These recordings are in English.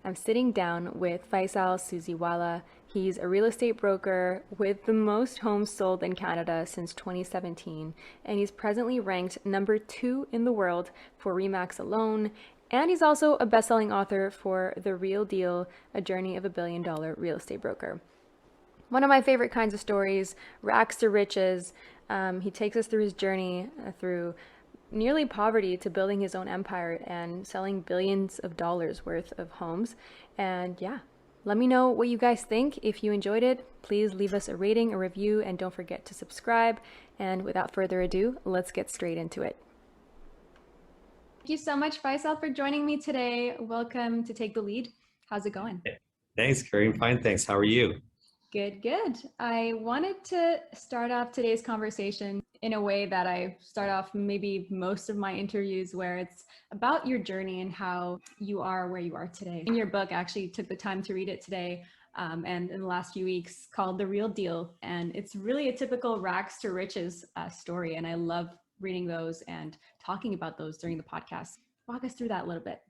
I'm sitting down with Faisal Susiwala. He's a real estate broker with the most homes sold in Canada since 2017, and he's presently ranked number 2 in the world for Remax alone. And he's also a best-selling author for The Real Deal, A Journey of a Billion-Dollar Real Estate Broker. One of my favorite kinds of stories, rags to riches. He takes us through his journey through nearly poverty to building his own empire and selling billions of dollars worth of homes. And yeah, let me know what you guys think. If you enjoyed it, please leave us a rating, a review, and don't forget to subscribe. And without further ado, let's get straight into it. Thank you so much, Faisal, for joining me today. Welcome to Take the Lead. How's it going? Thanks, Carine. Fine, thanks. How are you? Good, good. I wanted to start off today's conversation in a way that I start off maybe most of my interviews, where it's about your journey and how you are where you are today. In your book, I actually took the time to read it today and in the last few weeks, called The Real Deal. And it's really a typical rags to riches story. And I love reading those and talking about those during the podcast. Walk us through that a little bit.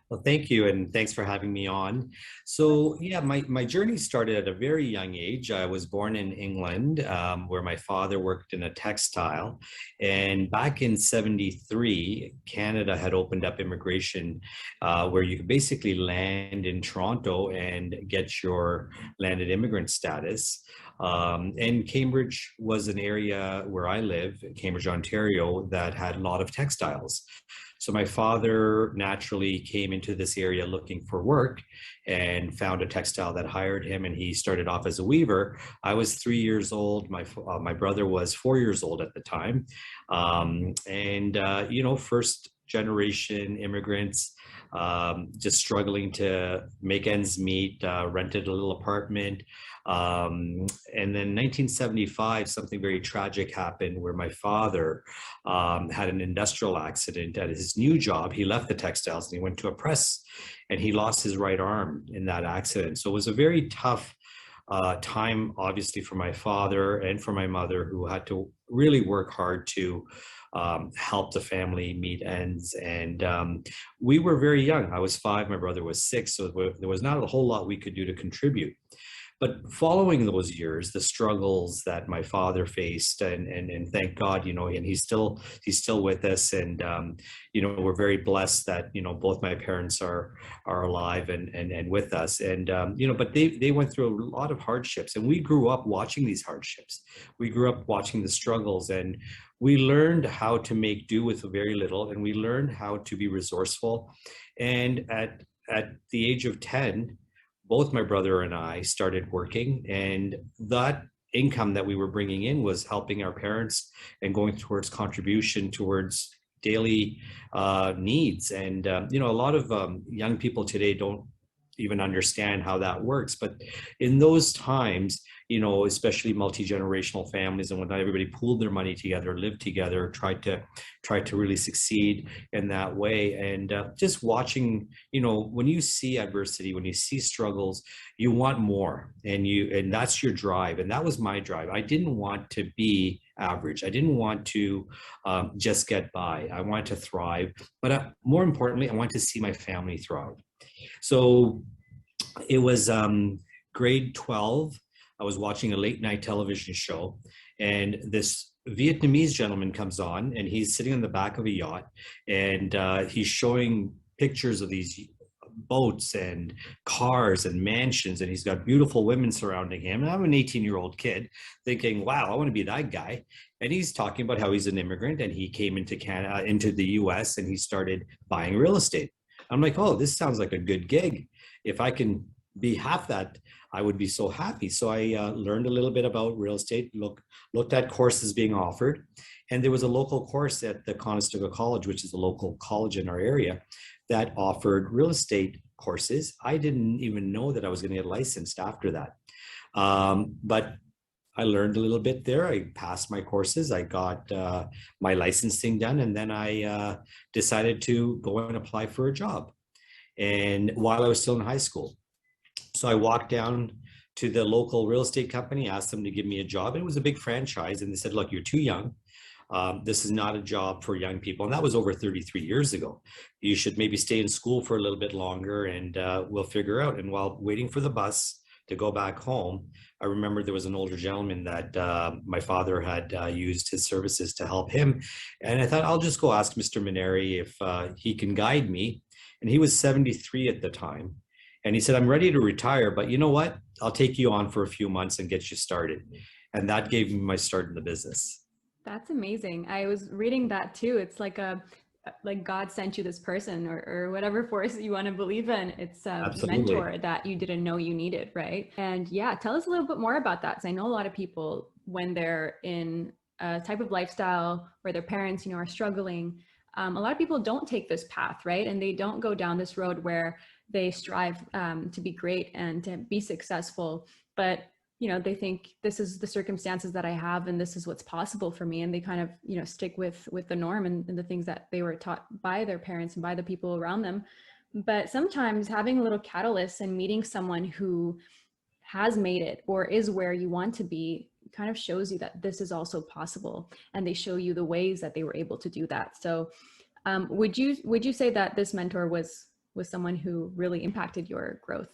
Well, thank you, and thanks for having me on. So, yeah, my journey started at a very young age. I was born in England, where my father worked in a textile. And back in '73, Canada had opened up immigration, where you could basically land in Toronto and get your landed immigrant status. And Cambridge was an area where I live, Cambridge, Ontario, that had a lot of textiles. So my father naturally came into this area looking for work and found a textile that hired him, and he started off as a weaver. I was 3 years old. My brother was 4 years old at the time. First generation immigrants, just struggling to make ends meet, rented a little apartment. And then 1975, something very tragic happened where my father had an industrial accident at his new job. He left the textiles and he went to a press, and he lost his right arm in that accident. So it was a very tough time, obviously, for my father and for my mother, who had to really work hard to help the family meet ends. And we were very young. I was 5, my brother was 6, so there was not a whole lot we could do to contribute. But following those years, the struggles that my father faced, and thank God, and he's still with us, and we're very blessed that both my parents are alive and with us, and but they went through a lot of hardships, and we grew up watching these hardships. We grew up watching the struggles, and we learned how to make do with very little, and we learned how to be resourceful. And at the age of 10. Both my brother and I started working, and that income that we were bringing in was helping our parents and going towards contribution towards daily needs. And a lot of young people today don't even understand how that works. But in those times, especially multi-generational families and whatnot, everybody pooled their money together, lived together, tried to really succeed in that way. And just watching, when you see adversity, when you see struggles, you want more, and that's your drive. And that was my drive. I didn't want to be average. I didn't want to just get by. I wanted to thrive, but more importantly, I wanted to see my family thrive. So it was grade 12. I was watching a late night television show, and this Vietnamese gentleman comes on, and he's sitting on the back of a yacht, and he's showing pictures of these boats and cars and mansions, and he's got beautiful women surrounding him. And I'm an 18-year-old kid thinking, wow, I want to be that guy. And he's talking about how he's an immigrant, and he came into Canada, into the US, and he started buying real estate. I'm like, oh, this sounds like a good gig. If I can be half that, I would be so happy. So I learned a little bit about real estate, looked at courses being offered. And there was a local course at the Conestoga College, which is a local college in our area, that offered real estate courses. I didn't even know that I was going to get licensed after that. But I learned a little bit there. I passed my courses. I got my licensing done, and then I decided to go and apply for a job. And while I was still in high school, so I walked down to the local real estate company, asked them to give me a job. It was a big franchise, and they said, "Look, you're too young. This is not a job for young people. And that was over 33 years ago. You should maybe stay in school for a little bit longer and we'll figure out. And while waiting for the bus to go back home, I remember there was an older gentleman that my father had used his services to help him. And I thought, I'll just go ask Mr. Mineri if he can guide me. And he was 73 at the time. And he said, I'm ready to retire, but you know what? I'll take you on for a few months and get you started. And that gave me my start in the business. That's amazing. I was reading that too. It's like God sent you this person, or whatever force you want to believe in. It's a Absolutely. mentor that you didn't know you needed, right? And yeah, tell us a little bit more about that. Because I know a lot of people, when they're in a type of lifestyle where their parents, are struggling, a lot of people don't take this path, right? And they don't go down this road where they strive to be great and to be successful. But they think this is the circumstances that I have and this is what's possible for me. And they kind of, stick with the norm and the things that they were taught by their parents and by the people around them. But sometimes having a little catalyst and meeting someone who has made it or is where you want to be kind of shows you that this is also possible. And they show you the ways that they were able to do that. So would you say that this mentor was someone who really impacted your growth?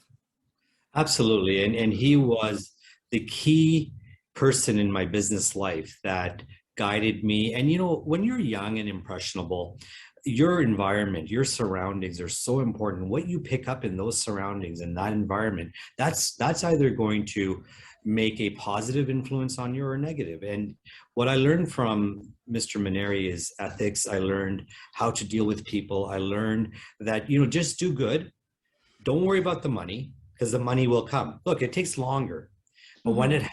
Absolutely. And he was the key person in my business life that guided me. And when you're young and impressionable, your environment, your surroundings are so important. What you pick up in those surroundings and that environment, that's either going to make a positive influence on you or negative. And what I learned from Mr. Mineri is ethics. I learned how to deal with people. I learned that, just do good. Don't worry about the money because the money will come. Look, it takes longer, but when Mm-hmm.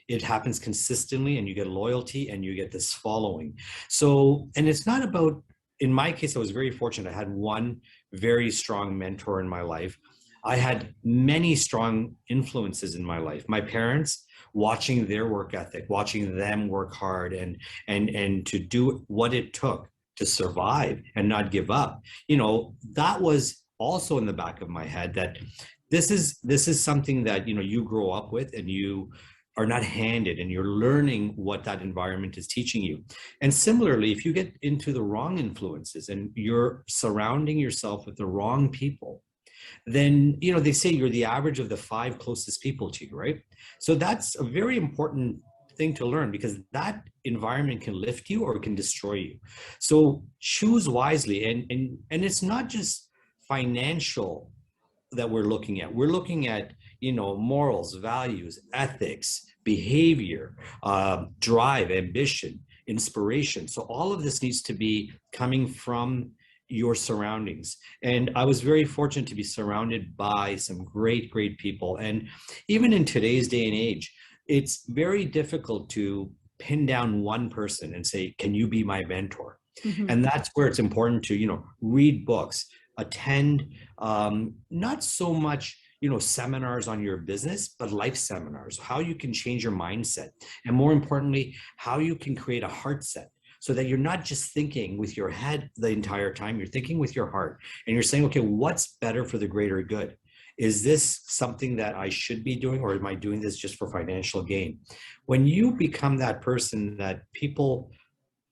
it happens consistently and you get loyalty and you get this following. So, and it's not about, in my case, I was very fortunate. I had one very strong mentor in my life. I had many strong influences in my life. My parents, watching their work ethic, watching them work hard and to do what it took to survive and not give up. That was also in the back of my head that this is something that you grow up with and you are not handed and you're learning what that environment is teaching you. And similarly, if you get into the wrong influences and you're surrounding yourself with the wrong people, then they say you're the average of the five closest people to you, right? So that's a very important thing to learn because that environment can lift you or it can destroy you. So choose wisely. And it's not just financial that we're looking at. We're looking at, morals, values, ethics, behavior, drive, ambition, inspiration. So all of this needs to be coming from your surroundings. And I was very fortunate to be surrounded by some great, great people. And even in today's day and age, it's very difficult to pin down one person and say, can you be my mentor? Mm-hmm. And that's where it's important to, read books, attend not so much seminars on your business, but life seminars, how you can change your mindset, and more importantly, how you can create a heart set so that you're not just thinking with your head the entire time, you're thinking with your heart and you're saying, okay, what's better for the greater good? Is this something that I should be doing, or am I doing this just for financial gain? When you become that person that people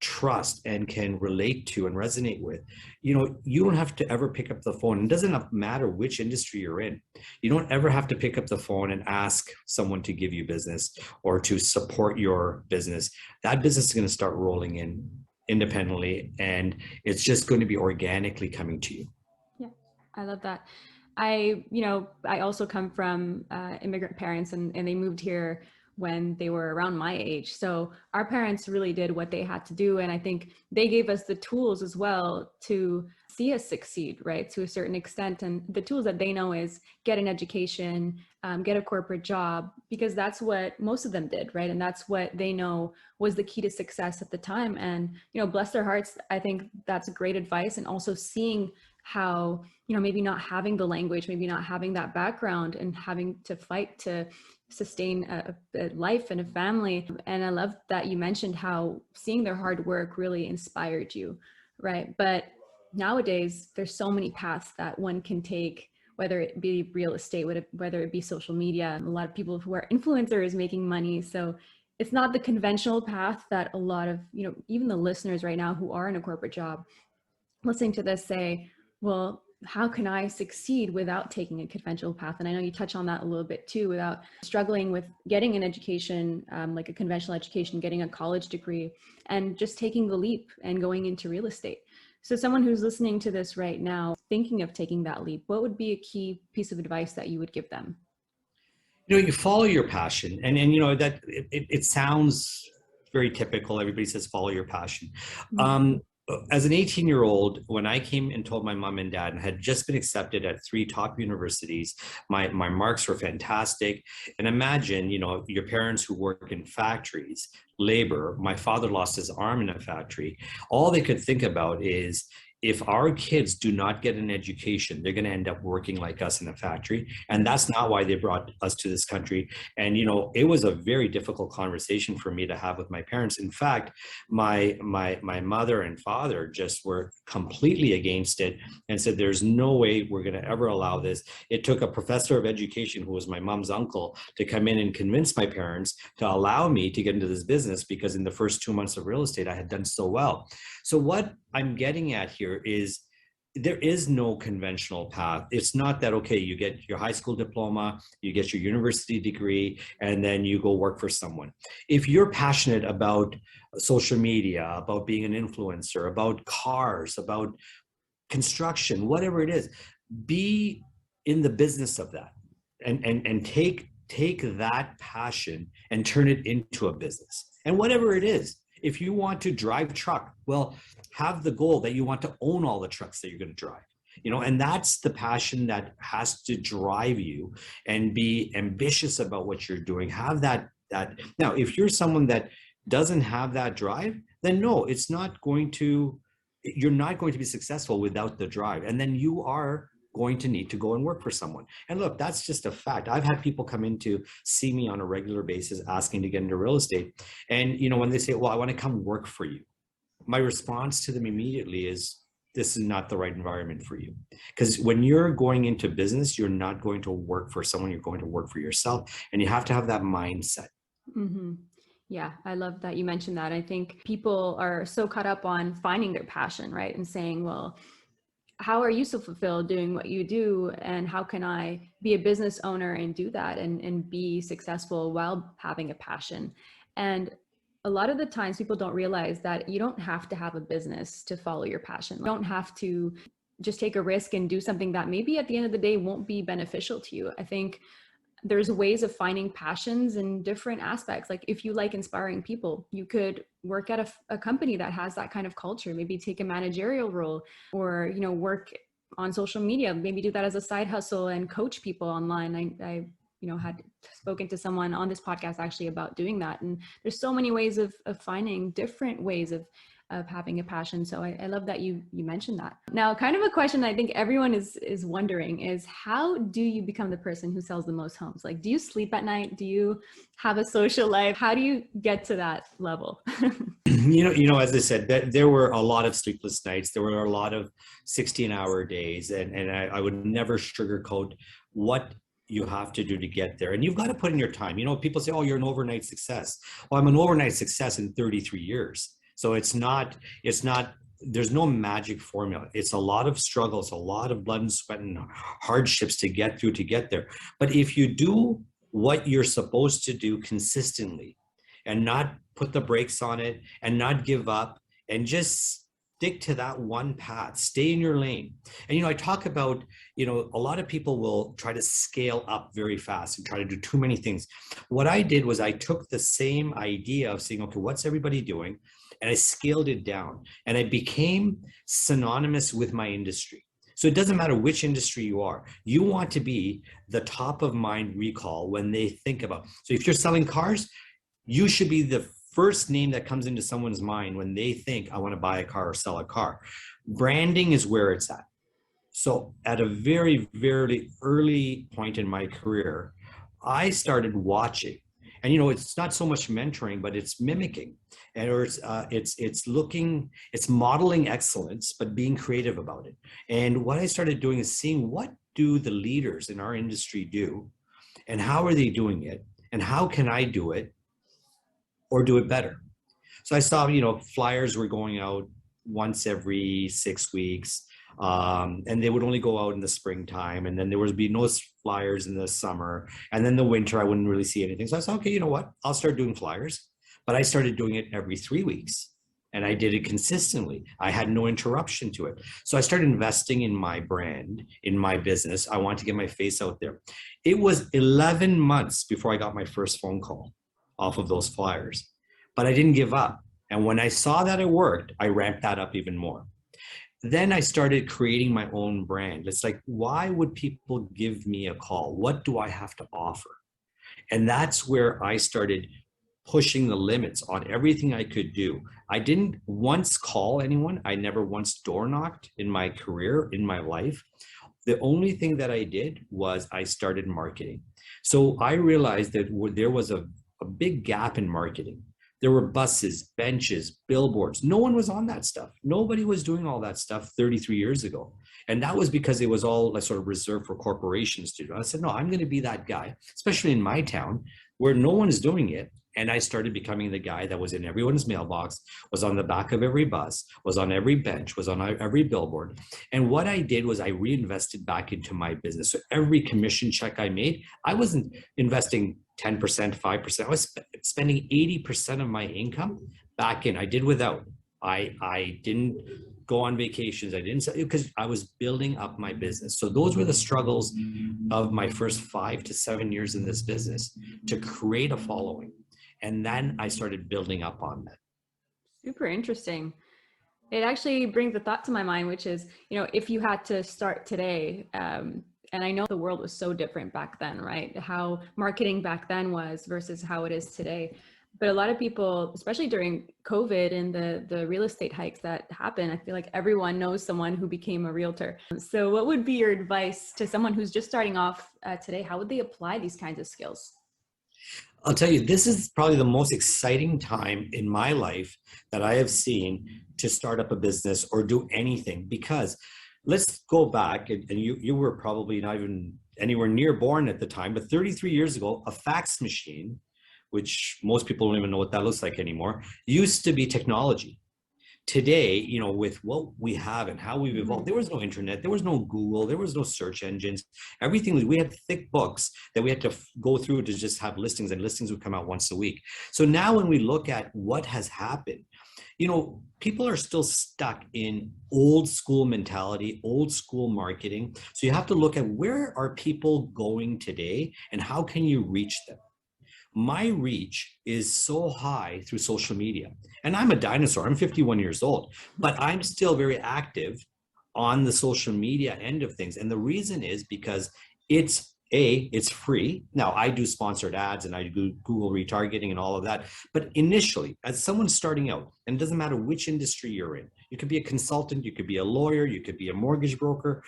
trust and can relate to and resonate with, you don't have to ever pick up the phone. It doesn't matter which industry you're in. You don't ever have to pick up the phone and ask someone to give you business or to support your business. That business is going to start rolling in independently and it's just going to be organically coming to you. Yeah, I love that. I also come from immigrant parents, and they moved here when they were around my age. So our parents really did what they had to do. And I think they gave us the tools as well to see us succeed, right? To a certain extent. And the tools that they know is get an education, get a corporate job, because that's what most of them did, right? And that's what they know was the key to success at the time. And, bless their hearts, I think that's great advice. And also seeing how, maybe not having the language, maybe not having that background and having to fight to sustain a life and a family. And I love that you mentioned how seeing their hard work really inspired you, right? But nowadays, there's so many paths that one can take, whether it be real estate, whether it be social media, a lot of people who are influencers making money. So it's not the conventional path that a lot of, even the listeners right now who are in a corporate job listening to this say, well, how can I succeed without taking a conventional path? And I know you touch on that a little bit too, without struggling with getting an education, like a conventional education, getting a college degree, and just taking the leap and going into real estate. So someone who's listening to this right now, thinking of taking that leap, what would be a key piece of advice that you would give them? You follow your passion, and that it sounds very typical. Everybody says follow your passion. As an 18-year-old, when I came and told my mom and dad, and had just been accepted at 3 top universities, my marks were fantastic. And imagine, your parents who work in factories, labor. My father lost his arm in a factory. All they could think about is, if our kids do not get an education, they're going to end up working like us in a factory. And that's not why they brought us to this country. And, it was a very difficult conversation for me to have with my parents. In fact, my mother and father just were completely against it and said, there's no way we're going to ever allow this. It took a professor of education, who was my mom's uncle, to come in and convince my parents to allow me to get into this business, because in the first 2 months of real estate, I had done so well. So what I'm getting at here is, there is no conventional path. It's not that, okay, you get your high school diploma, you get your university degree, and then you go work for someone. If you're passionate about social media, about being an influencer, about cars, about construction, whatever it is, be in the business of that, and take that passion and turn it into a business. And whatever it is, if you want to drive truck, well, have the goal that you want to own all the trucks that you're going to drive, and that's the passion that has to drive you, and be ambitious about what you're doing. Have that. Now, if you're someone that doesn't have that drive, then no, you're not going to be successful without the drive. And then you are going to need to go and work for someone. And look, that's just a fact. I've had people come in to see me on a regular basis asking to get into real estate. And, when they say, well, I want to come work for you, my response to them immediately is, this is not the right environment for you. Because when you're going into business, you're not going to work for someone, you're going to work for yourself. And you have to have that mindset. Mm-hmm. Yeah, I love that you mentioned that. I think people are so caught up on finding their passion, right? And saying, well, how are you so fulfilled doing what you do? And how can I be a business owner and do that and be successful while having a passion? And a lot of the times people don't realize that you don't have to have a business to follow your passion. You don't have to just take a risk and do something that maybe at the end of the day won't be beneficial to you. I think there's ways of finding passions in different aspects. Like if you like inspiring people, you could work at a company that has that kind of culture, maybe take a managerial role, or, work on social media, maybe do that as a side hustle and coach people online. I had spoken to someone on this podcast actually about doing that. And there's so many ways of finding different ways of having a passion. So I love that you mentioned that. Now, kind of a question I think everyone is wondering is, how do you become the person who sells the most homes? Like, do you sleep at night? Do you have a social life? How do you get to that level? As I said, that there were a lot of sleepless nights. There were a lot of 16-hour days, and I would never sugarcoat what you have to do to get there. And you've got to put in your time. People say, oh, you're an overnight success. Well, I'm an overnight success in 33 years. So it's not, there's no magic formula. It's a lot of struggles, a lot of blood and sweat and hardships to get through to get there. But if you do what you're supposed to do consistently, and not put the brakes on it, and not give up, and just stick to that one path, stay in your lane. And, I talk about, a lot of people will try to scale up very fast and try to do too many things. What I did was I took the same idea of saying, okay, what's everybody doing? And I scaled it down, and I became synonymous with my industry. So it doesn't matter which industry you are. You want to be the top of mind recall when they think about. So if you're selling cars, you should be the first name that comes into someone's mind when they think, I want to buy a car or sell a car. Branding is where it's at. So at a very, very early point in my career, I started watching. And it's not so much mentoring, but it's mimicking, and it's modeling excellence, but being creative about it. And what I started doing is seeing, what do the leaders in our industry do, and how are they doing it, and how can I do it? or do it better. So I saw, flyers were going out once every 6 weeks. And they would only go out in the springtime. And then there would be no flyers in the summer. And then the winter, I wouldn't really see anything. So I said, okay, you know what? I'll start doing flyers. But I started doing it every 3 weeks. And I did it consistently. I had no interruption to it. So I started investing in my brand, in my business. I wanted to get my face out there. It was 11 months before I got my first phone call off of those flyers. But I didn't give up. And when I saw that it worked, I ramped that up even more. Then I started creating my own brand. It's like, why would people give me a call? What do I have to offer? And that's where I started pushing the limits on everything I could do. I didn't once call anyone. I never once door knocked in my career, in my life. The only thing that I did was I started marketing. So I realized that there was a big gap in marketing. There were buses, benches, billboards. No one was on that stuff. Nobody was doing all that stuff 33 years ago. And that was because it was all sort of reserved for corporations to do. I said, no, I'm going to be that guy, especially in my town where no one is doing it. And I started becoming the guy that was in everyone's mailbox, was on the back of every bus, was on every bench, was on every billboard. And what I did was I reinvested back into my business. So every commission check I made, I wasn't investing 10%, 5%. I was spending 80% of my income back in. I did without. I didn't go on vacations. I didn't, because I was building up my business. So those were the struggles of my first 5 to 7 years in this business, to create a following. And then I started building up on that. Super interesting. It actually brings a thought to my mind, which is, if you had to start today, and I know the world was so different back then, right? How marketing back then was versus how it is today. But a lot of people, especially during COVID and the real estate hikes that happened, I feel like everyone knows someone who became a realtor. So what would be your advice to someone who's just starting off today? How would they apply these kinds of skills? I'll tell you, this is probably the most exciting time in my life that I have seen to start up a business or do anything, because let's go back, and you were probably not even anywhere near born at the time, but 33 years ago, a fax machine, which most people don't even know what that looks like anymore, used to be technology. Today, with what we have and how we've evolved, there was no internet, there was no Google, there was no search engines. Everything, we had thick books that we had to go through to just have listings, and listings would come out once a week. So now when we look at what has happened, people are still stuck in old school mentality, old school marketing. So you have to look at, where are people going today and how can you reach them? My reach is so high through social media. And I'm a dinosaur. I'm 51 years old, but I'm still very active on the social media end of things. And the reason is because it's free. Now, I do sponsored ads and I do Google retargeting and all of that. But initially, as someone starting out, and it doesn't matter which industry you're in, you could be a consultant, you could be a lawyer, you could be a mortgage broker,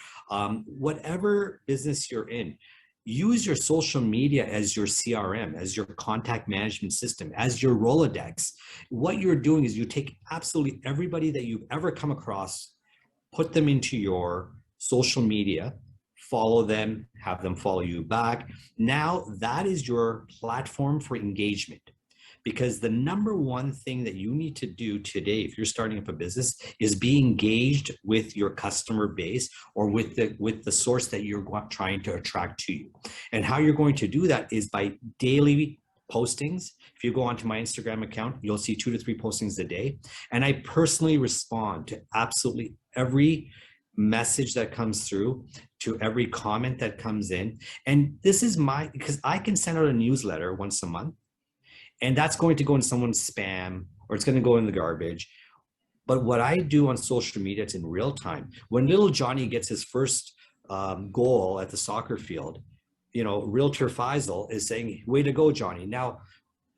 whatever business you're in, use your social media as your CRM, as your contact management system, as your Rolodex. What you're doing is you take absolutely everybody that you've ever come across, put them into your social media, follow them, have them follow you back. Now that is your platform for engagement. Because the number one thing that you need to do today, if you're starting up a business, is be engaged with your customer base, or with the source that you're trying to attract to you. And how you're going to do that is by daily postings. If you go onto my Instagram account, you'll see 2 to 3 postings a day. And I personally respond to absolutely every message that comes through, to every comment that comes in. And this is because I can send out a newsletter once a month, and that's going to go in someone's spam, or it's going to go in the garbage. But what I do on social media, it's in real time. When little Johnny gets his first goal at the soccer field, Realtor Faisal is saying, way to go, Johnny. Now,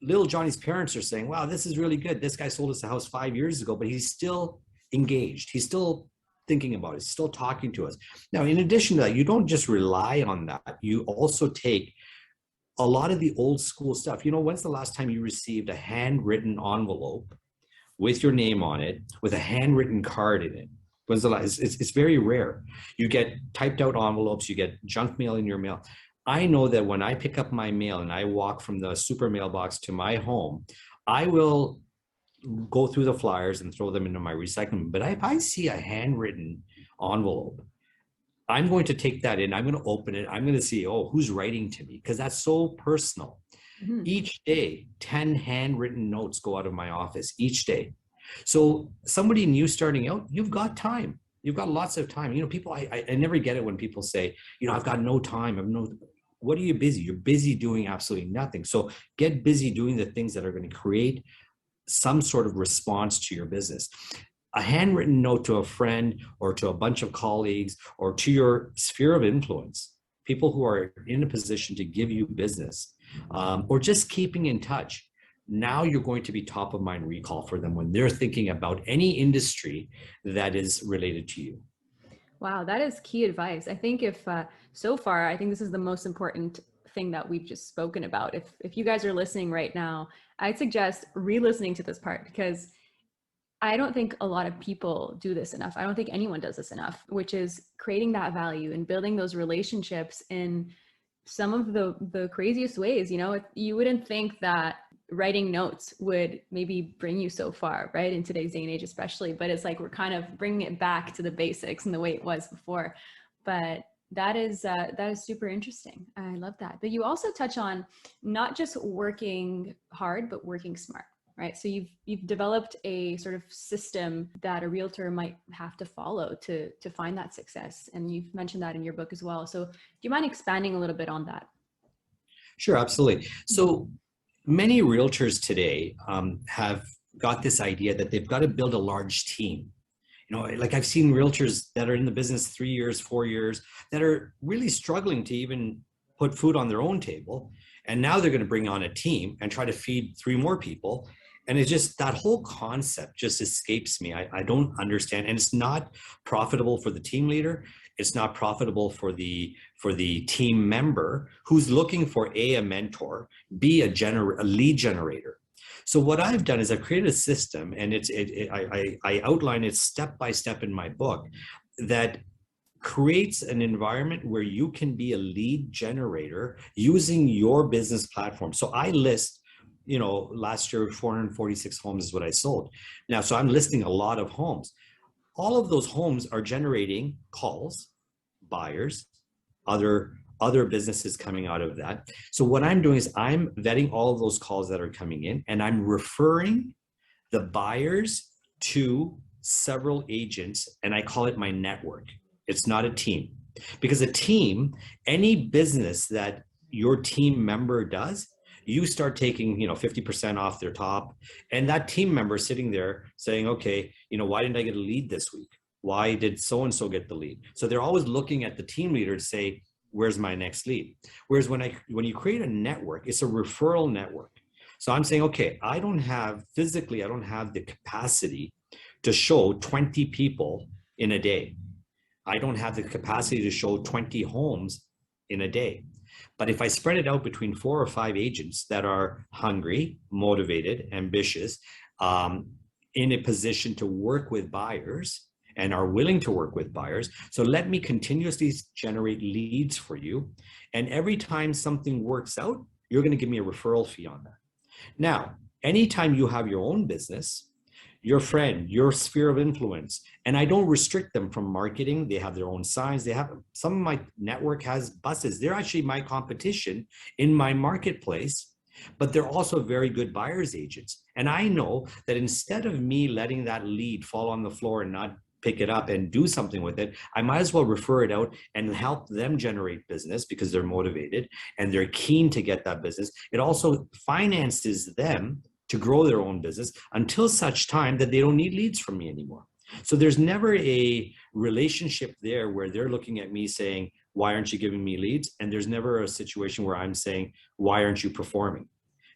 little Johnny's parents are saying, wow, this is really good. This guy sold us a house 5 years ago, but he's still engaged. He's still thinking about it. He's still talking to us. Now, in addition to that, you don't just rely on that. You also take a lot of the old school stuff. When's the last time you received a handwritten envelope with your name on it, with a handwritten card in it? When's the last? It's very rare. You get typed out envelopes, you get junk mail in your mail. I know that when I pick up my mail and I walk from the super mailbox to my home, I will go through the flyers and throw them into my recycling. But if I see a handwritten envelope, I'm going to take that in. I'm going to open it. I'm going to see, oh, who's writing to me? Because that's so personal. Mhm. Each day, 10 handwritten notes go out of my office each day. So somebody new starting out, you've got time. You've got lots of time. You know, people, I never get it when people say, you know, I've got no time. I've no, what are you busy? You're busy doing absolutely nothing. So get busy doing the things that are going to create some sort of response to your business. A handwritten note to a friend or to a bunch of colleagues or to your sphere of influence, people who are in a position to give you business, or just keeping in touch. Now you're going to be top of mind recall for them when they're thinking about any industry that is related to you. Wow, that is key advice. I think if so far, I think this is the most important thing that we've just spoken about. If you guys are listening right now, I'd suggest re-listening to this part because I don't think a lot of people do this enough. I don't think anyone does this enough, which is creating that value and building those relationships in some of the craziest ways. You know, you wouldn't think that writing notes would maybe bring you so far, right? In today's day and age, especially, but it's like we're kind of bringing it back to the basics and the way it was before. But that is super interesting. I love that. But you also touch on not just working hard, but working smart, right? So you've developed a sort of system that a realtor might have to follow to find that success, and you've mentioned that in your book as well. So do you mind expanding a little bit on that? Sure, absolutely. So many realtors today have got this idea that they've got to build a large team. You know, like I've seen realtors that are in the business 3 years, 4 years, that are really struggling to even put food on their own table. And now they're going to bring on a team and try to feed three more people. And it's just that whole concept just escapes me. I don't understand. And it's not profitable for the team leader. It's not profitable for the team member who's looking for a mentor, b a lead generator. So what I've done is I've created a system, and I outline it step by step in my book, that creates an environment where you can be a lead generator using your business platform. So I list, you know, last year 446 homes is what I sold. Now, so I'm listing a lot of homes. All of those homes are generating calls, buyers, other businesses coming out of that. So what I'm doing is I'm vetting all of those calls that are coming in, and I'm referring the buyers to several agents, and I call it my network. It's not a team, because a team, any business that your team member does, you start taking, you know, 50% off their top, and that team member sitting there saying, okay, you know, why didn't I get a lead this week? Why did so-and-so get the lead? So they're always looking at the team leader to say, where's my next lead? Whereas when you create a network, it's a referral network. So I'm saying, okay, I don't have the capacity to show 20 people in a day. I don't have the capacity to show 20 homes in a day. But if I spread it out between 4 or 5 agents that are hungry, motivated, ambitious, in a position to work with buyers and are willing to work with buyers, so let me continuously generate leads for you. And every time something works out, you're going to give me a referral fee on that. Now, anytime you have your own business, your friend, your sphere of influence, and I don't restrict them from marketing. They have their own signs. They have, some of my network has buses. They're actually my competition in my marketplace, but they're also very good buyer's agents. And I know that instead of me letting that lead fall on the floor and not pick it up and do something with it, I might as well refer it out and help them generate business because they're motivated and they're keen to get that business. It also finances them to grow their own business until such time that they don't need leads from me anymore. So there's never a relationship there where they're looking at me saying, why aren't you giving me leads? And there's never a situation where I'm saying, why aren't you performing?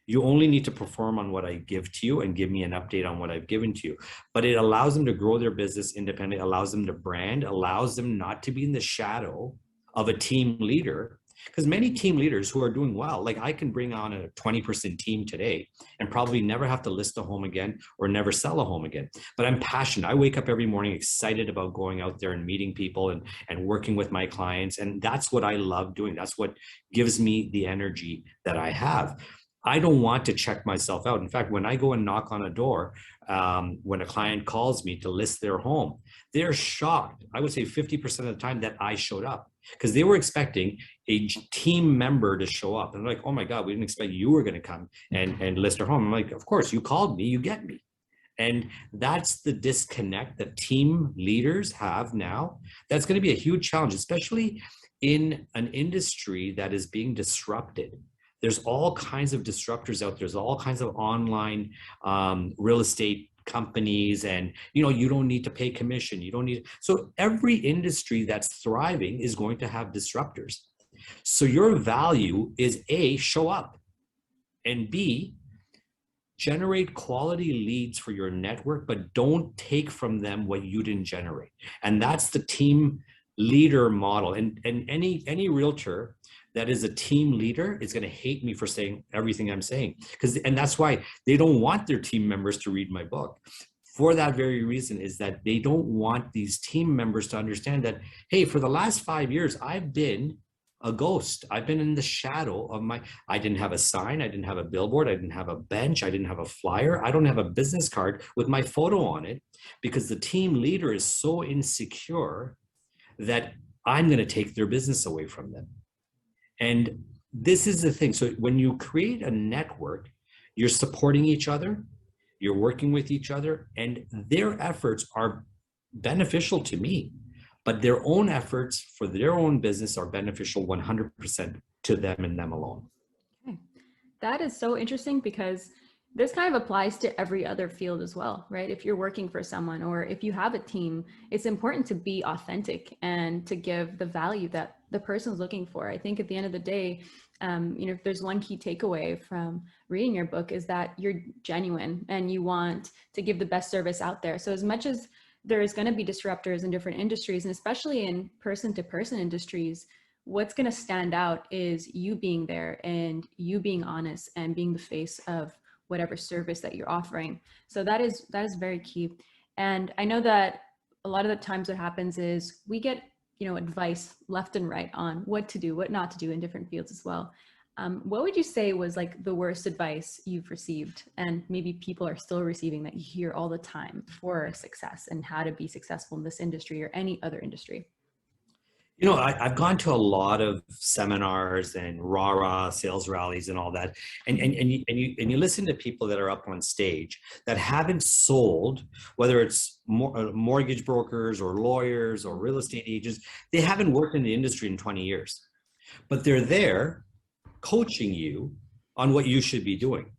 You only need to perform on what I give to you and give me an update on what I've given to you. But it allows them to grow their business independently, allows them to brand, allows them not to be in the shadow of a team leader. Because many team leaders who are doing well, like I can bring on a 20% team today and probably never have to list a home again or never sell a home again. But I'm passionate. I wake up every morning excited about going out there and meeting people and working with my clients. And that's what I love doing. That's what gives me the energy that I have. I don't want to check myself out. In fact, when I go and knock on a door, when a client calls me to list their home, they're shocked. I would say 50% of the time that I showed up, because they were expecting a team member to show up. And they're like, oh my God, we didn't expect you were going to come and list our home. I'm like, of course, you called me, you get me. And that's the disconnect that team leaders have now. That's going to be a huge challenge, especially in an industry that is being disrupted. There's all kinds of disruptors out there. There's all kinds of online real estate companies, and you don't need to pay commission. You don't need. So every industry that's thriving is going to have disruptors. So your value is A, show up, and B, generate quality leads for your network, but don't take from them what you didn't generate. And that's the team leader model. And any realtor that is a team leader is going to hate me for saying everything I'm saying, and that's why they don't want their team members to read my book. For that very reason, is that they don't want these team members to understand that, hey, for the last 5 years, I've been a ghost. I've been in the shadow of I didn't have a sign. I didn't have a billboard. I didn't have a bench. I didn't have a flyer. I don't have a business card with my photo on it, because the team leader is so insecure that I'm going to take their business away from them. And this is the thing. So when you create a network, you're supporting each other, you're working with each other, and their efforts are beneficial to me, but their own efforts for their own business are beneficial 100% to them and them alone. Okay. That is so interesting, because this kind of applies to every other field as well, right? If you're working for someone or if you have a team, it's important to be authentic and to give the value that the person's looking for. I think at the end of the day, if there's one key takeaway from reading your book, is that you're genuine and you want to give the best service out there. So as much as there's going to be disruptors in different industries, and especially in person-to-person industries, what's going to stand out is you being there and you being honest and being the face of whatever service that you're offering. So that is very key. And I know that a lot of the times what happens is we get, advice left and right on what to do, what not to do in different fields as well. What would you say was like the worst advice you've received, and maybe people are still receiving, that you hear all the time for success and how to be successful in this industry or any other industry? I've gone to a lot of seminars and rah-rah sales rallies and all that, and you listen to people that are up on stage that haven't sold, whether it's mortgage brokers or lawyers or real estate agents. They haven't worked in the industry in 20 years, but they're there coaching you on what you should be doing.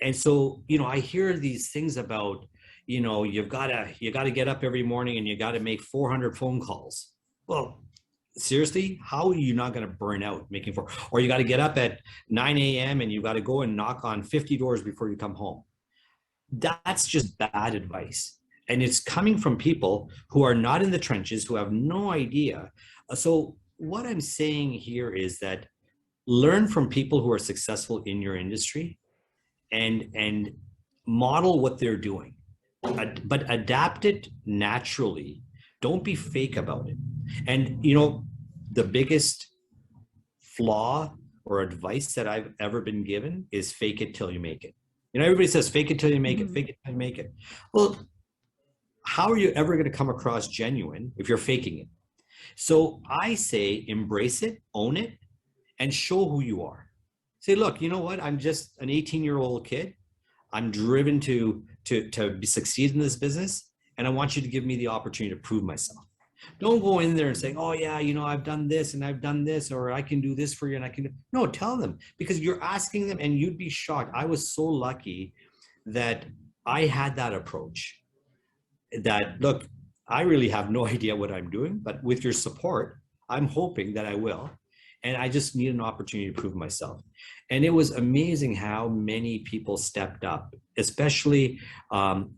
And so, I hear these things about, you got to get up every morning and you got to make 400 phone calls. Well, seriously, how are you not going to burn out making or you got to get up at 9 a.m. and you got to go and knock on 50 doors before you come home? That's just bad advice. And it's coming from people who are not in the trenches, who have no idea. So what I'm saying here is that learn from people who are successful in your industry and model what they're doing, but adapt it naturally. Don't be fake about it. And the biggest flaw or advice that I've ever been given is fake it till you make it. Everybody says fake it till you make it, fake it till you make it. Well, how are you ever going to come across genuine if you're faking it? So I say embrace it, own it, and show who you are. Say, look, you know what? I'm just an 18-year-old kid. I'm driven to succeed in this business, and I want you to give me the opportunity to prove myself. Don't go in there and say, oh yeah, I've done this and I've done this, or I can do this for you and I can do. No, tell them, because you're asking them, and you'd be shocked. I was so lucky that I had that approach, that look, I really have no idea what I'm doing, but with your support, I'm hoping that I will. And I just need an opportunity to prove myself. And it was amazing how many people stepped up, especially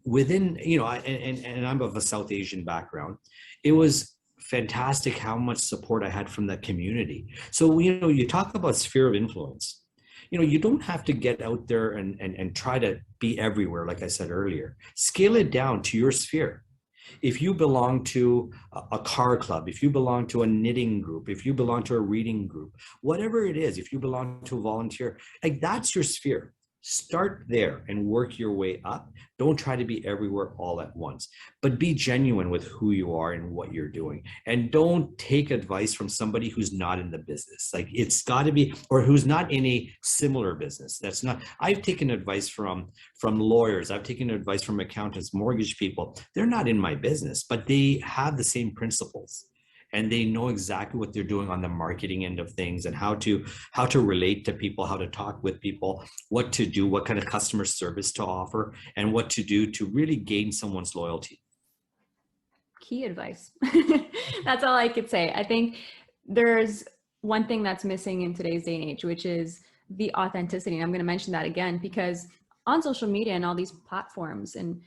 within, and I'm of a South Asian background. It was fantastic how much support I had from the community. So, you talk about sphere of influence. You don't have to get out there and try to be everywhere, like I said earlier. Scale it down to your sphere. If you belong to a car club, if you belong to a knitting group, if you belong to a reading group, whatever it is, if you belong to a volunteer, like that's your sphere. Start there and work your way up. Don't try to be everywhere all at once, but be genuine with who you are and what you're doing. And don't take advice from somebody who's not in the business. Like it's got to be, or who's not in a similar business. That's not, I've taken advice from lawyers. I've taken advice from accountants, mortgage people. They're not in my business, but they have the same principles and they know exactly what they're doing on the marketing end of things and how to relate to people, how to talk with people, what to do, what kind of customer service to offer, and what to do to really gain someone's loyalty. Key advice. That's all I could say. I think there's one thing that's missing in today's day and age, which is the authenticity. And I'm going to mention that again, because on social media and all these platforms and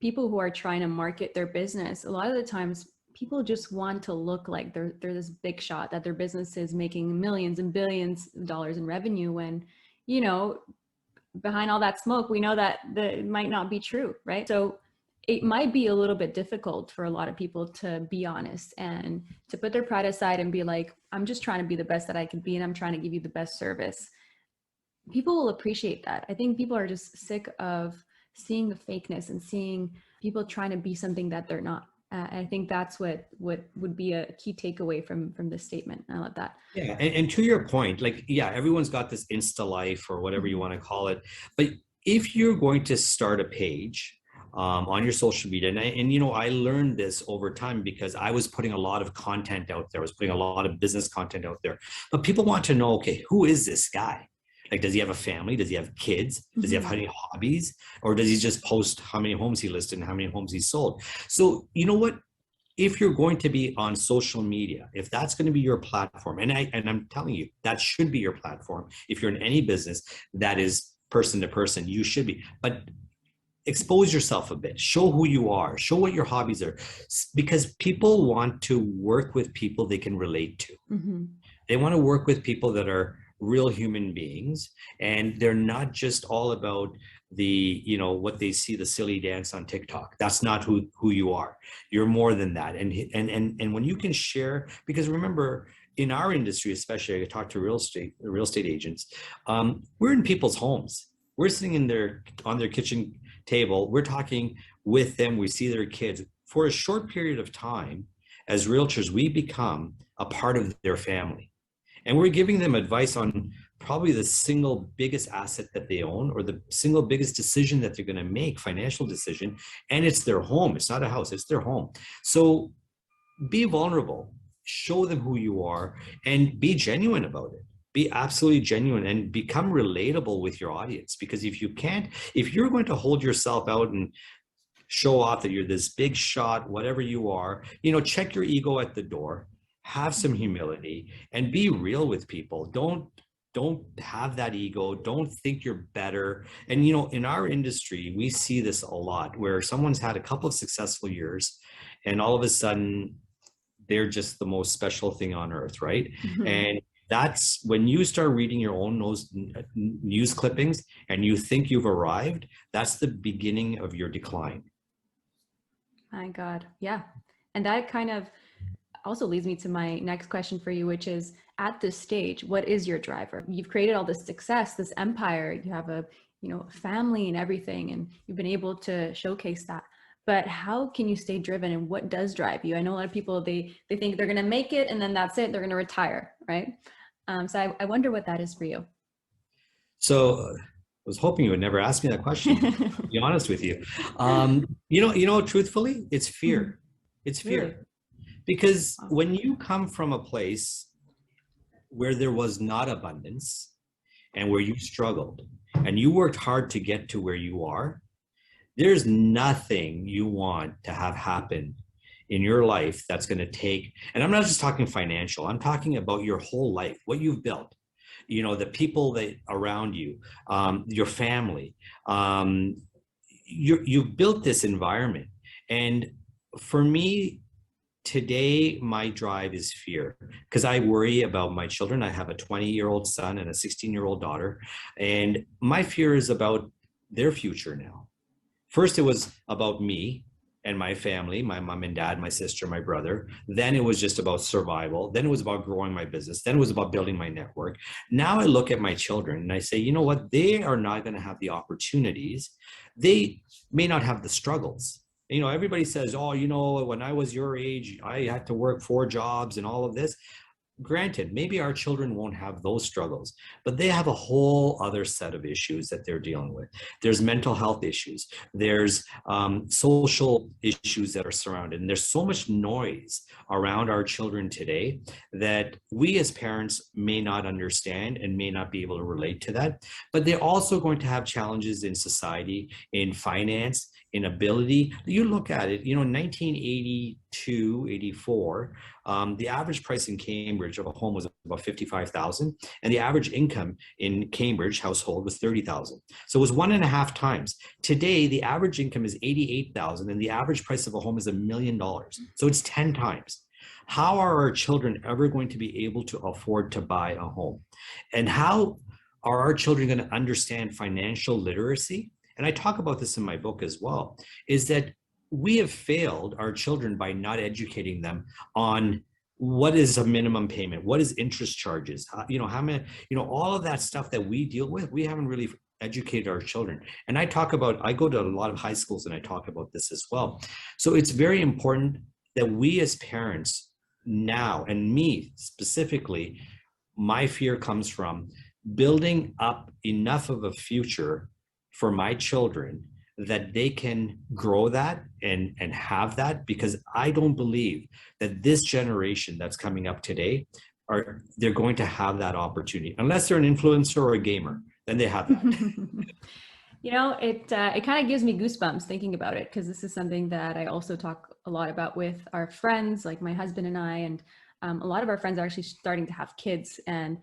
people who are trying to market their business, a lot of the times people just want to look like they're this big shot, that their business is making millions and billions of dollars in revenue, when, you know, behind all that smoke, we know that it might not be true, right? So it might be a little bit difficult for a lot of people to be honest and to put their pride aside and be like, I'm just trying to be the best that I can be and I'm trying to give you the best service. People will appreciate that. I think people are just sick of seeing the fakeness and seeing people trying to be something that they're not. I think that's what would be a key takeaway from this statement. I love that. Yeah, and to your point, like, yeah, everyone's got this Insta life or whatever you want to call it. But if you're going to start a page on your social media, and you know, I learned this over time because I was putting a lot of content out there. I was putting a lot of business content out there. But people want to know, okay, who is this guy? Like, does he have a family? Does he have kids? Does he have any hobbies? Or does he just post how many homes he listed and how many homes he sold? So, you know what? If you're going to be on social media, if that's going to be your platform, and I'm telling you, that should be your platform. If you're in any business that is person to person, you should be. But expose yourself a bit, show who you are, show what your hobbies are, because people want to work with people they can relate to. They want to work with people that are real human beings, and they're not just all about the, you know, what they see, the silly dance on TikTok. That's not who you are. You're more than that. And when you can share, because remember, in our industry, especially, I talk to real estate agents, we're in people's homes. We're sitting on their kitchen table. We're talking with them. We see their kids for a short period of time. As realtors, we become a part of their family. And we're giving them advice on probably the single biggest asset that they own, or the single biggest decision that they're going to make, financial decision. And it's their home. It's not a house, it's their home. So be vulnerable, show them who you are, and be genuine about it. Be absolutely genuine and become relatable with your audience. Because if you're going to hold yourself out and show off that you're this big shot, whatever you are, you know, check your ego at the door. Have some humility and be real with people. Don't have that ego. Don't think you're better. And, you know, in our industry, we see this a lot where someone's had a couple of successful years and all of a sudden they're just the most special thing on earth, right? And that's when you start reading your own news clippings and you think you've arrived, that's the beginning of your decline. My God. Yeah. And that kind of also leads me to my next question for you, which is, at this stage, what is your driver? You've created all this success, this empire, you have a, you know, family and everything, and you've been able to showcase that. But how can you stay driven, and what does drive you? I know a lot of people, they think they're going to make it and then that's it, they're going to retire, right? So I wonder what that is for you. So I was hoping you would never ask me that question, to be honest with you. You know, truthfully, it's fear. It's fear. Really? Because when you come from a place where there was not abundance and where you struggled and you worked hard to get to where you are, there's nothing you want to have happen in your life that's going to take, and I'm not just talking financial, I'm talking about your whole life, what you've built, you know, the people that around you, your family, you've built this environment. And for me, today, my drive is fear, because I worry about my children. I have a 20-year-old son and a 16-year-old daughter, and my fear is about their future now. First, it was about me, and my family, my mom and dad, my sister, my brother. Then it was just about survival. Then it was about growing my business. Then it was about building my network. Now I look at my children and I say, you know what? They are not going to have the opportunities. They may not have the struggles. You know, everybody says, oh, you know, when I was your age, I had to work 4 jobs and all of this. Granted, maybe our children won't have those struggles, but they have a whole other set of issues that they're dealing with. There's mental health issues. There's social issues that are surrounded. And there's so much noise around our children today that we as parents may not understand and may not be able to relate to that. But they're also going to have challenges in society, in finance, in ability. You look at it, you know, 1982, 84, the average price in Cambridge of a home was about 55,000, and the average income in Cambridge household was 30,000. So it was 1.5 times. Today, the average income is 88,000, and the average price of a home is $1 million. So it's 10 times. How are our children ever going to be able to afford to buy a home? And how are our children going to understand financial literacy? And I talk about this in my book as well, is that we have failed our children by not educating them on what is a minimum payment, what is interest charges, you know, how many, you know, all of that stuff that we deal with, we haven't really educated our children. And I go to a lot of high schools and I talk about this as well. So it's very important that we as parents now, and me specifically, my fear comes from building up enough of a future for my children that they can grow that and have that, because I don't believe that this generation that's coming up today they're going to have that opportunity unless they're an influencer or a gamer. Then they have that. You know, it kind of gives me goosebumps thinking about it, because this is something that I also talk a lot about with our friends, like my husband and I, and a lot of our friends are actually starting to have kids, and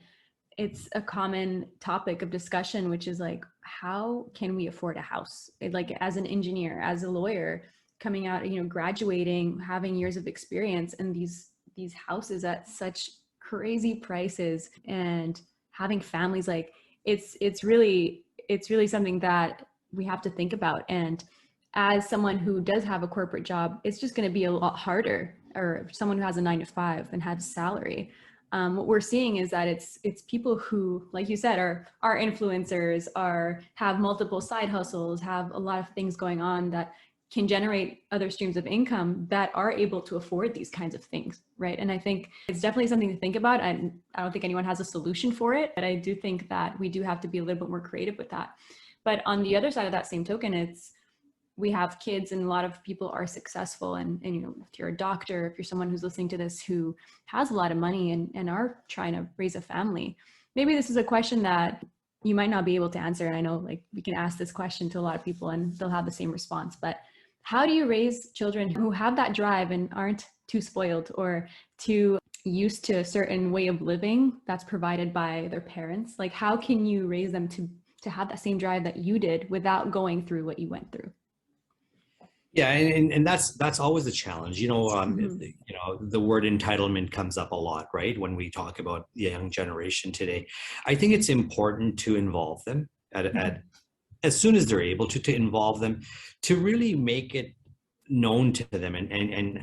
it's a common topic of discussion, which is like, how can we afford a house? Like, as an engineer, as a lawyer, coming out, you know, graduating, having years of experience, and these houses at such crazy prices, and having families, like it's really something that we have to think about. And as someone who does have a corporate job, it's just going to be a lot harder, or someone who has a 9 to 5 and has salary. What we're seeing is that it's people who, like you said, are influencers, have multiple side hustles, have a lot of things going on that can generate other streams of income, that are able to afford these kinds of things, right? And I think it's definitely something to think about. And I don't think anyone has a solution for it, but I do think that we do have to be a little bit more creative with that. But on the other side of that same token, we have kids, and a lot of people are successful, and you know, if you're a doctor, if you're someone who's listening to this who has a lot of money and are trying to raise a family, maybe this is a question that you might not be able to answer. And I know, like, we can ask this question to a lot of people and they'll have the same response, but how do you raise children who have that drive and aren't too spoiled or too used to a certain way of living that's provided by their parents? Like, how can you raise them to have that same drive that you did without going through what you went through? Yeah, and that's always a challenge. You know, you know, the word entitlement comes up a lot, right? When we talk about the young generation today, I think it's important to involve them at as soon as they're able to involve them, to really make it known to them and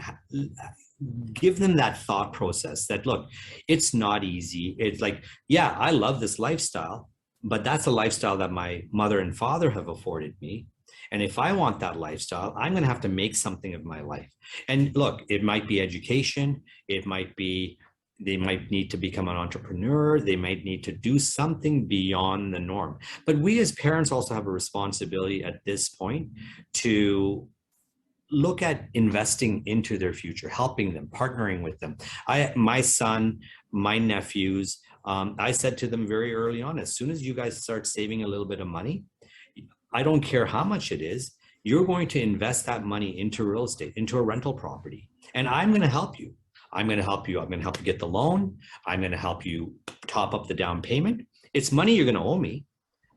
give them that thought process that, look, it's not easy. It's like, yeah, I love this lifestyle, but that's a lifestyle that my mother and father have afforded me. And if I want that lifestyle, I'm going to have to make something of my life. And look, it might be education. It might be, they might need to become an entrepreneur. They might need to do something beyond the norm. But we as parents also have a responsibility at this point to look at investing into their future, helping them, partnering with them. My son, my nephews, I said to them very early on, as soon as you guys start saving a little bit of money, I don't care how much it is, you're going to invest that money into real estate, into a rental property. And I'm going to help you. I'm going to help you. I'm going to help you get the loan. I'm going to help you top up the down payment. It's money you're going to owe me,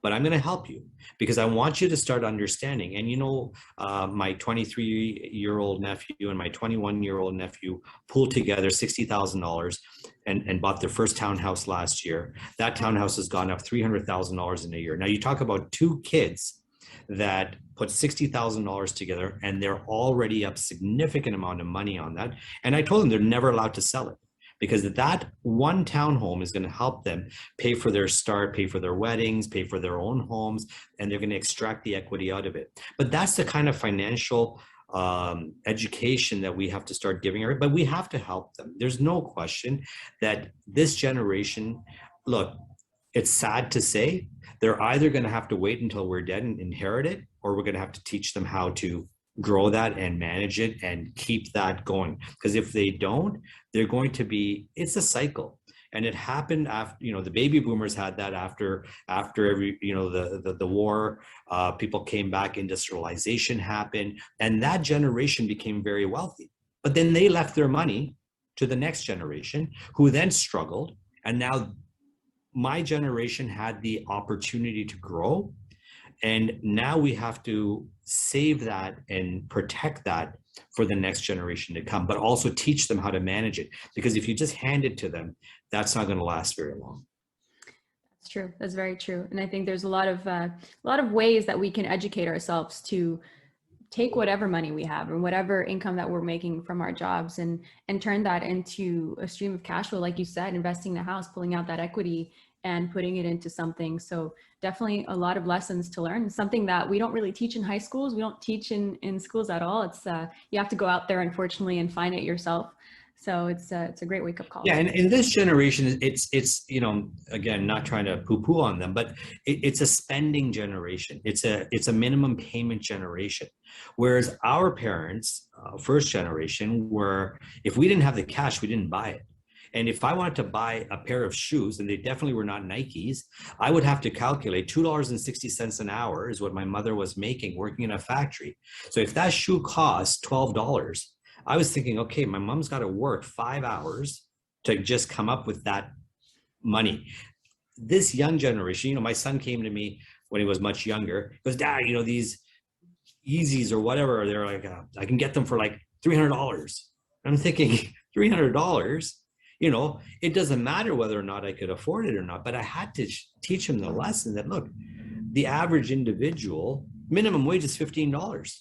but I'm going to help you because I want you to start understanding. And you know, my 23-year-old nephew and my 21-year-old nephew pulled together $60,000 and bought their first townhouse last year. That townhouse has gone up $300,000 in a year. Now you talk about two kids that put $60,000 together, and they're already up significant amount of money on that. And I told them they're never allowed to sell it, because that one townhome is going to help them pay for their start, pay for their weddings, pay for their own homes, and they're going to extract the equity out of it. But that's the kind of financial education that we have to start giving her. But we have to help them. There's no question that this generation, look, it's sad to say, they're either going to have to wait until we're dead and inherit it, or we're going to have to teach them how to grow that and manage it and keep that going. Because if they don't, they're going to be, it's a cycle. And it happened after, the baby boomers had that after every, the war, people came back, industrialization happened, and that generation became very wealthy. But then they left their money to the next generation, who then struggled. And now my generation had the opportunity to grow. And now we have to save that and protect that for the next generation to come, but also teach them how to manage it. Because if you just hand it to them, that's not going to last very long. That's true. That's very true. And I think there's a lot of ways that we can educate ourselves to take whatever money we have and whatever income that we're making from our jobs and turn that into a stream of cash flow, like you said, investing in the house, pulling out that equity and putting it into something. So definitely a lot of lessons to learn, something that we don't really teach in high schools. We don't teach in schools at all. It's you have to go out there, unfortunately, and find it yourself. So it's a great wake up call. Yeah, and in this generation, it's again, not trying to poo-poo on them, but it's a spending generation. It's a minimum payment generation. Whereas our parents, first generation, were, if we didn't have the cash, we didn't buy it. And if I wanted to buy a pair of shoes, and they definitely were not Nikes, I would have to calculate $2.60 an hour is what my mother was making working in a factory. So if that shoe costs $12, I was thinking, okay, my mom's got to work 5 hours to just come up with that money. This young generation, my son came to me when he was much younger. He goes, Dad, these Yeezys or whatever, they're like, I can get them for like $300. I'm thinking, $300? It doesn't matter whether or not I could afford it or not, but I had to teach him the lesson that, look, the average individual minimum wage is $15,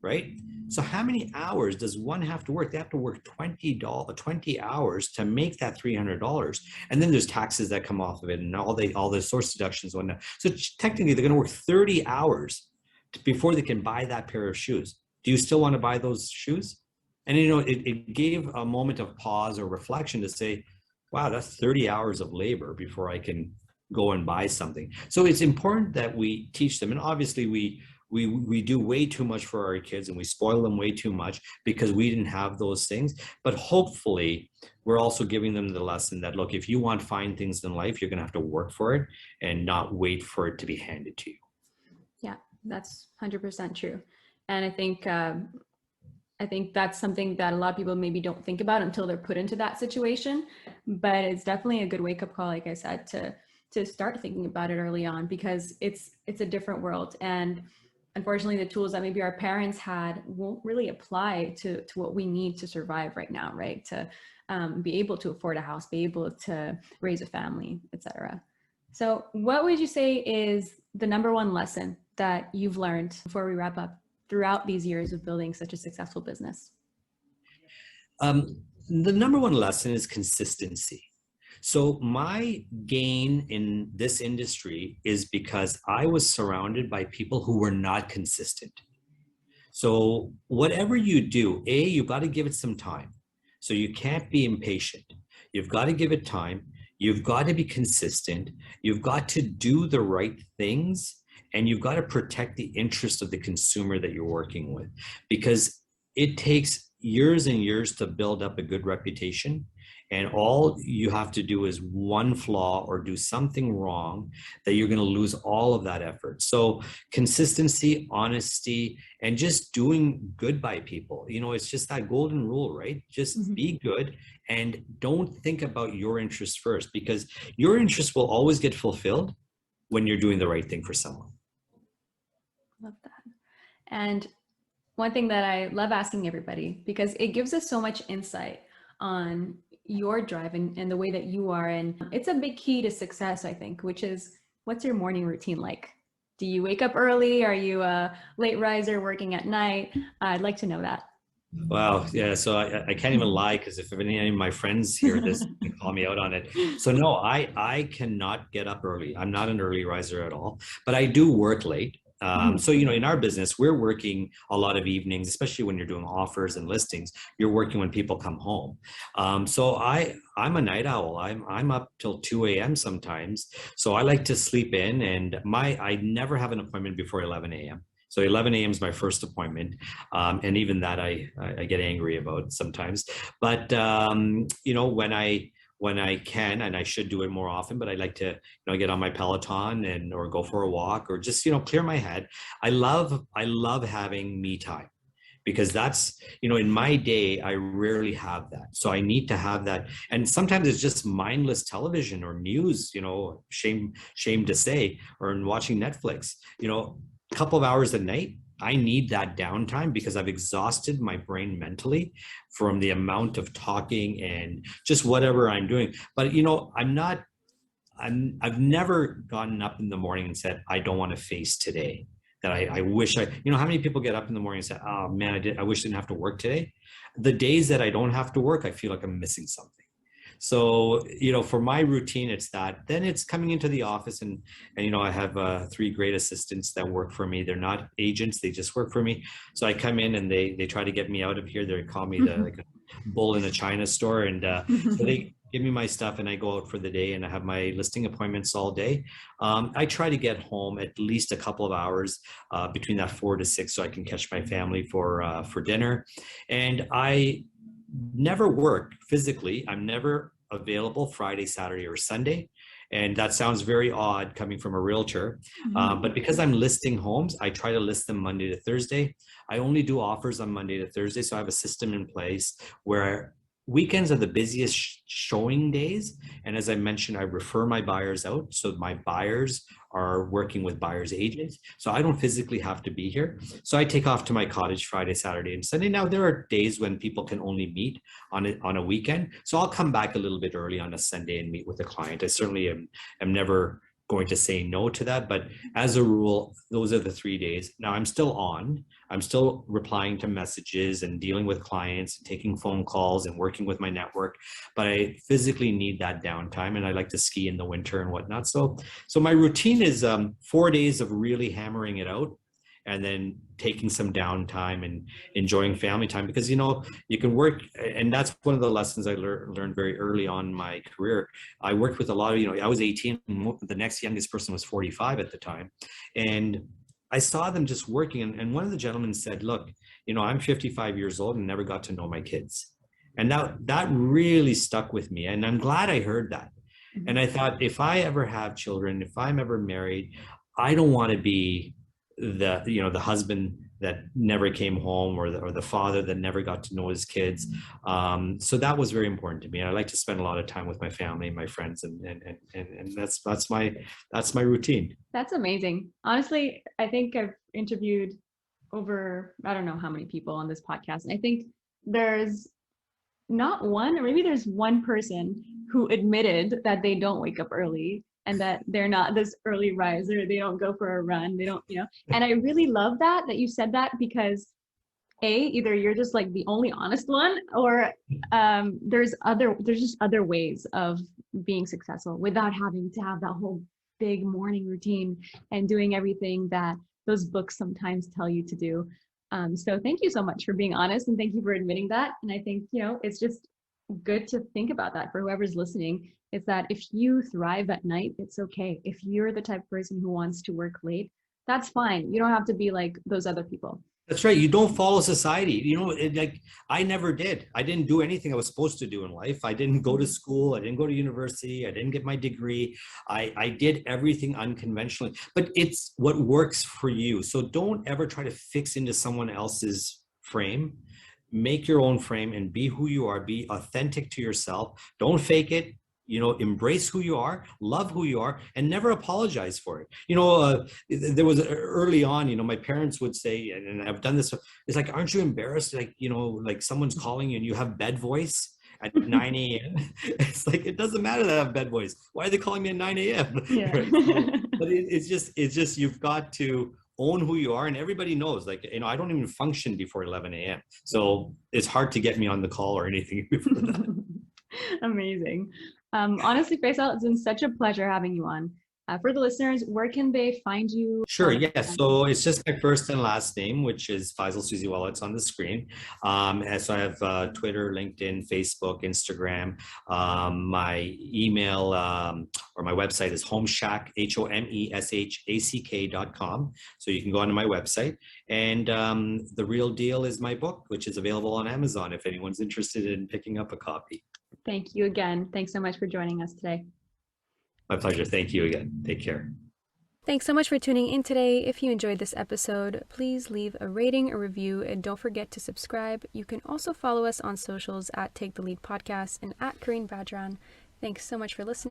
right? So how many hours does one have to work? They have to work 20 hours to make that $300. And then there's taxes that come off of it and all the source deductions and whatnot. So technically they're going to work 30 hours before they can buy that pair of shoes. Do you still want to buy those shoes? And, it gave a moment of pause or reflection to say, wow, that's 30 hours of labor before I can go and buy something. So it's important that we teach them. And obviously we do way too much for our kids, and we spoil them way too much because we didn't have those things. But hopefully we're also giving them the lesson that, look, if you want fine things in life, you're going to have to work for it and not wait for it to be handed to you. Yeah, that's 100% true. And I think that's something that a lot of people maybe don't think about until they're put into that situation. But it's definitely a good wake up call, like I said, to start thinking about it early on, because it's a different world. And unfortunately, the tools that maybe our parents had won't really apply to what we need to survive right now, right? To be able to afford a house, be able to raise a family, etc. So what would you say is the number one lesson that you've learned, before we wrap up, throughout these years of building such a successful business? The number one lesson is consistency. So my gain in this industry is because I was surrounded by people who were not consistent. So whatever you do, you've got to give it some time. So you can't be impatient. You've got to give it time. You've got to be consistent. You've got to do the right things. And you've got to protect the interest of the consumer that you're working with, because it takes years and years to build up a good reputation. And all you have to do is one flaw or do something wrong that you're going to lose all of that effort. So consistency, honesty, and just doing good by people. It's just that golden rule, right? Just be good and don't think about your interests first, because your interest will always get fulfilled when you're doing the right thing for someone. Love that. And one thing that I love asking everybody, because it gives us so much insight on your drive and the way that you are. And it's a big key to success, I think, which is, what's your morning routine like? Do you wake up early? Are you a late riser working at night? I'd like to know that. Wow. Yeah. So I can't even lie because if any of my friends hear this, they call me out on it. So no, I cannot get up early. I'm not an early riser at all, but I do work late. So, in our business, we're working a lot of evenings, especially when you're doing offers and listings, you're working when people come home. So I'm a night owl. I'm up till 2 a.m. sometimes. So I like to sleep in, and I never have an appointment before 11 a.m. So 11 a.m. is my first appointment. And even that I get angry about sometimes. But, when I can, and I should do it more often, but I like to, get on my Peloton or go for a walk or just, clear my head. I love having me time because that's, in my day, I rarely have that. So I need to have that. And sometimes it's just mindless television or news, shame to say, or in watching Netflix, a couple of hours a night. I need that downtime because I've exhausted my brain mentally from the amount of talking and just whatever I'm doing. But I've never gotten up in the morning and said, I don't want to face today. That I wish how many people get up in the morning and say, oh man, I wish I didn't have to work today. The days that I don't have to work, I feel like I'm missing something. So, for my routine, it's that. Then it's coming into the office and I have 3 great assistants that work for me. They're not agents, they just work for me. So I come in and they try to get me out of here. They call me like a bull in a china store. And so they give me my stuff and I go out for the day and I have my listing appointments all day. I try to get home at least a couple of hours between that 4 to 6 so I can catch my family for dinner. And I never work physically. I'm never available Friday, Saturday, or Sunday. And that sounds very odd coming from a realtor. But because I'm listing homes, I try to list them Monday to Thursday. I only do offers on Monday to Thursday. So I have a system in place where weekends are the busiest showing days. And as I mentioned, I refer my buyers out. So my buyers are working with buyers agents. So I don't physically have to be here. So I take off to my cottage Friday, Saturday, and Sunday. Now there are days when people can only meet on a weekend. So I'll come back a little bit early on a Sunday and meet with a client. I certainly am never going to say no to that. But as a rule, those are the 3 days. Now I'm still replying to messages and dealing with clients and taking phone calls and working with my network, but I physically need that downtime and I like to ski in the winter and whatnot. So my routine is 4 days of really hammering it out and then taking some downtime and enjoying family time because, you can work. And that's one of the lessons I learned very early on in my career. I worked with a lot of, I was 18, and the next youngest person was 45 at the time. And I saw them just working. And one of the gentlemen said, look, I'm 55 years old and never got to know my kids. And that really stuck with me. And I'm glad I heard that. And I thought, if I ever have children, if I'm ever married, I don't want to be the husband that never came home or the father that never got to know his kids. So that was very important to me. I like to spend a lot of time with my family, my friends, and that's my routine. That's amazing. Honestly, I think I've interviewed over, I don't know how many people on this podcast. And I think there's not one, or maybe there's one person who admitted that they don't wake up early and that they're not this early riser. They don't go for a run. They don't, and I really love that you said that because either you're just like the only honest one, or there's just other ways of being successful without having to have that whole big morning routine and doing everything that those books sometimes tell you to do. So thank you so much for being honest, and thank you for admitting that. And I think, it's just good to think about that for whoever's listening, is that if you thrive at night, it's okay. If you're the type of person who wants to work late, that's fine. You don't have to be like those other people. That's right. You don't follow society. I never did. I didn't do anything I was supposed to do in life. I didn't go to school. I didn't go to university. I didn't get my degree. I did everything unconventionally, but it's what works for you. So don't ever try to fix into someone else's frame. Make your own frame and be who you are. Be authentic to yourself. Don't fake it. Embrace who you are, love who you are, and never apologize for it. There was early on, my parents would say, and I've done this, it's like, aren't you embarrassed? Like someone's calling you and you have bed voice at 9 a.m. It's like, it doesn't matter that I have bed voice. Why are they calling me at 9 a.m.? Yeah. But it's just you've got to own who you are, and everybody knows. Like, I don't even function before 11 a.m. So it's hard to get me on the call or anything before that. Amazing. Honestly, Faisal, it's been such a pleasure having you on. For the listeners, where can they find you? Sure, yeah. So it's just my first and last name, which is Faisal Susiwala. It's on the screen. And so I have Twitter, LinkedIn, Facebook, Instagram. My email or my website is homeshack, HOMESHACK.com. So you can go onto my website. And The Real Deal is my book, which is available on Amazon if anyone's interested in picking up a copy. Thank you again. Thanks so much for joining us today. My pleasure. Thank you again. Take care. Thanks so much for tuning in today. If you enjoyed this episode, please leave a rating, a review, and don't forget to subscribe. You can also follow us on socials at Take the Lead Podcast and at Carine Badran. Thanks so much for listening.